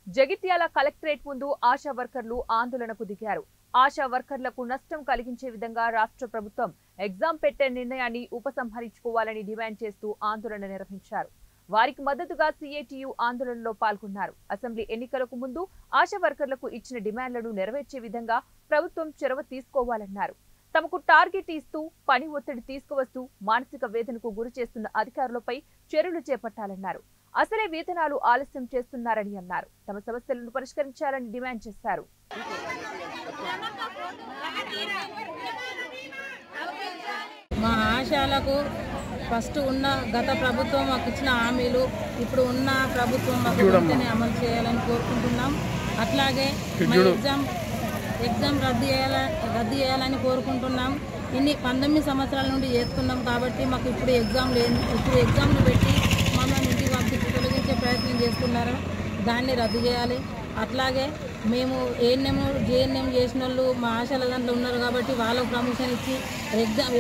Jagtial collectorate ముందు ఆశా వర్కర్లు ఆందోళనకు దిగారు. ఆశా వర్కర్లకు నష్టం కలిగించే విధంగా రాష్ట్ర ప్రభుత్వం ఎగ్జామ్ పెట్టే నిర్ణయాన్ని ఉపసంహరించుకోవాలని డిమాండ్ చేస్తూ ఆందోళన నిర్వహించారు. వారికి మద్దతుగా సిఐటియు ఆందోళనలో పాల్గొన్నారు. అసెంబ్లీ ఎన్నికలకు ముందు ఆశా వర్కర్లకు ఇచ్చిన డిమాండ్లను నెరవేర్చే విధంగా ప్రభుత్వం చొరవ తీసుకోవాలన్నారు. తమకు టార్గెట్ ఇస్తూ పని ఒత్తిడి తీసుకువస్తూ మానసిక వేదనకు గురి చేస్తున్న అధికారులపై చర్యలు చేపట్టాలన్నారు. అసలే వేతనాలు ఆలస్యం చేస్తున్నారని అన్నారు. తమ సమస్యలను పరిష్కరించాలని డిమాండ్ చేశారు. మా ఆశాలకు ఫస్ట్ ఉన్న గత ప్రభుత్వం మాకు ఇచ్చిన హామీలు ఇప్పుడు ఉన్న ప్రభుత్వం మాకు వెంటనే అమలు చేయాలని కోరుకుంటున్నాం. అట్లాగే మా ఎగ్జామ్ రద్దు చేయాలని కోరుకుంటున్నాం. 19 సంవత్సరాల నుండి చేస్తున్నాం కాబట్టి మాకు ఇప్పుడు ఎగ్జామ్ లేదు. ఇప్పుడు ఎగ్జామ్లు పెట్టి మమ్మల్ని ఇంటికి పంపించి తొలగించే ప్రయత్నం చేస్తున్నారు. దాన్ని రద్దు చేయాలి. అట్లాగే మేము జేఎన్ఎం చేసిన వాళ్ళు మా ఆశల దాంట్లో ఉన్నారు కాబట్టి వాళ్ళకు ప్రమోషన్ ఇచ్చి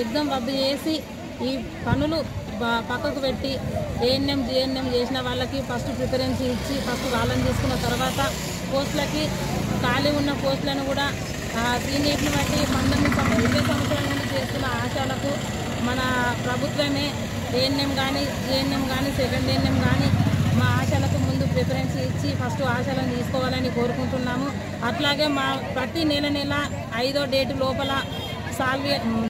ఎగ్జామ్ రద్దు చేసి ఈ పనులు పక్కకు పెట్టి జేఎన్ఎం చేసిన వాళ్ళకి ఫస్ట్ ప్రిఫరెన్స్ ఇచ్చి ఫస్ట్ వాళ్ళని తీసుకున్న తర్వాత పోస్టులకి ఖాళీ ఉన్న పోస్టులను కూడా సీనియర్ని బట్టి 20 సంవత్సరాల నుండి చేస్తున్న ఆశాలకు మన ప్రభుత్వమే జేఎన్ఎం కానీ సెకండ్ ఏఎన్ఎం కానీ మా ఆశలకు ముందు ప్రిఫరెన్స్ ఇచ్చి ఫస్ట్ ఆశలను తీసుకోవాలని కోరుకుంటున్నాము. అట్లాగే మా ప్రతి నెల 5వ డేటు లోపల సాల్వే